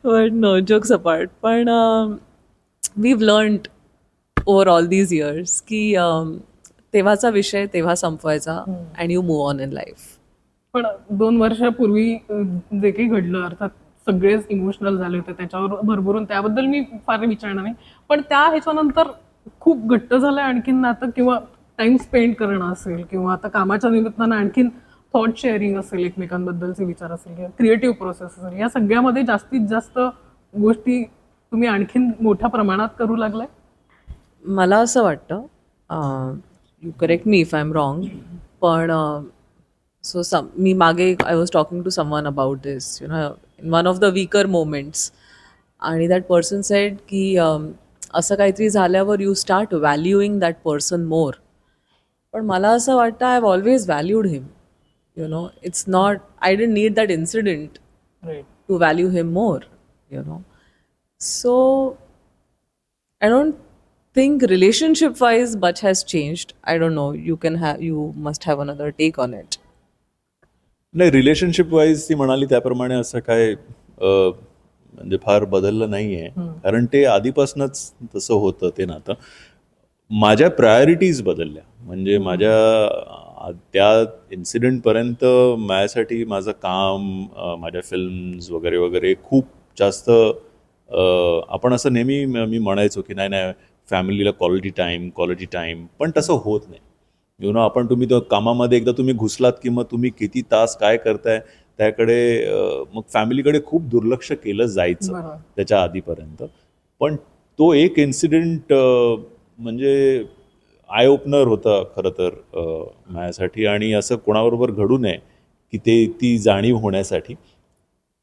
But no, jokes apart. But we've learned over all these years की तेव्हाचा विषय तेव्हा संपवायचा and you move on in life. पण 2 वर्षापूर्वी जे काही घडलं अर्थात सगळेच इमोशनल झाले होते त्याच्यावर भरभरून, त्याबद्दल मी फार विचारणार नाही. पण त्या ह्याच्यानंतर खूप घट्ट झालंय आणखीन नातं, किंवा टाइम स्पेंड करणं असेल, किंवा आता कामाच्या निमित्तानं आणखीन थॉट शेअरिंग असेल, एकमेकांबद्दलचे विचार असेल, किंवा क्रिएटिव्ह प्रोसेस असेल, या सगळ्यामध्ये जास्तीत जास्त गोष्टी तुम्ही आणखीन मोठ्या प्रमाणात करू लागलाय? मला असं वाटतं, you correct me if I am wrong, पण सो मी मागे I was talking to someone about this in one of the weaker moments, आणि दॅट पर्सन सेड की असं काहीतरी झाल्यावर you start valuing that person more. पण मला असं वाटतं I have always valued him. It's not, I didn't need that incident to value him more, So I don't think relationship wise much has changed. I don't know. You must have another take on it. नाही, relationship wise ती म्हणाली त्याप्रमाणे असं काय म्हणजे फार बदललं नाहीये, कारण ते आधीपासूनच तसं होतं ते नातं. माझ्या प्रायोरिटीज बदलल्या. म्हणजे माझ्या त्या इन्सिडेंटपर्यंत माझ्यासाठी माझं काम, माझ्या फिल्म्स वगैरे वगैरे खूप जास्त, आपण असं नेहमी मी म्हणायचो की नाही नाही फॅमिलीला क्वालिटी टाईम, पण तसं होत नाही. आपण तुम्ही तो कामामध्ये एकदा तुम्ही घुसलात की मग तुम्ही किती तास काय करताय त्याकडे, मग फॅमिलीकडे खूप दुर्लक्ष केलं जायचं त्याच्या आधीपर्यंत. पण तो एक इन्सिडेंट म्हणजे आय ओपनर होता खरं तर माझ्यासाठी, आणि असं कोणाबरोबर घडू नये की ती जाणीव होण्यासाठी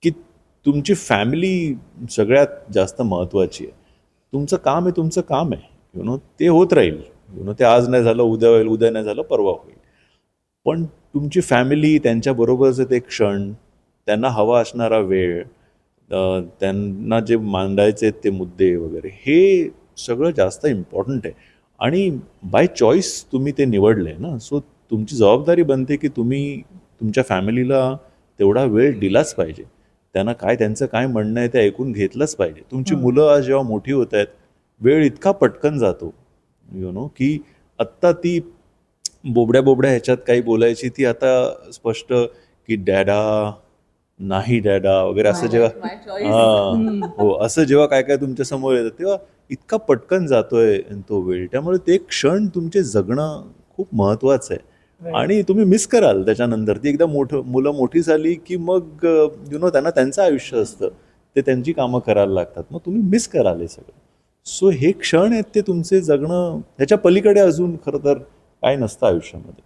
की तुमची फॅमिली सगळ्यात जास्त महत्त्वाची आहे. तुमचं काम आहे, तुमचं काम आहे, ते होत राहील. ते आज नाही झालं उद्या होईल, उद्या नाही झालं परवा होईल. पण तुमची फॅमिली, त्यांच्याबरोबरचे ते क्षण, त्यांना हवा असणारा वेळ, त्यांना जे मांडायचे ते मुद्दे वगैरे, हे सगळं जास्त इम्पॉर्टंट आहे. आणि बाय चॉईस तुम्ही ते निवडले ना, सो तुमची जबाबदारी बनते की तुम्ही तुमच्या फॅमिलीला तेवढा वेळ दिलाच पाहिजे. त्यांना त्यांचं काय म्हणणं आहे ते ऐकून घेतलंच पाहिजे. तुमची मुलं आज जेव्हा मोठी होत आहेत, वेळ इतका पटकन जातो की आत्ता ती बोबड्या ह्याच्यात काही बोलायची, ती आता स्पष्ट की डॅडा नाही डॅडा वगैरे असं जेव्हा हो असं जेव्हा काय तुमच्या समोर येतं तेव्हा इतका पटकन जातोय तो वेळ. त्यामुळे ते क्षण तुमचे जगणं खूप महत्वाचं आहे आणि तुम्ही मिस कराल त्याच्यानंतर. ती एकदा मुलं मोठी झाली की मग त्यांना त्यांचं आयुष्य असतं, ते त्यांची कामं करायला लागतात, मग तुम्ही मिस कराल हे सगळं. सो हे क्षण आहेत ते तुमचे जगणं, ह्याच्या पलीकडे अजून खरं तर काय नसतं आयुष्यामध्ये.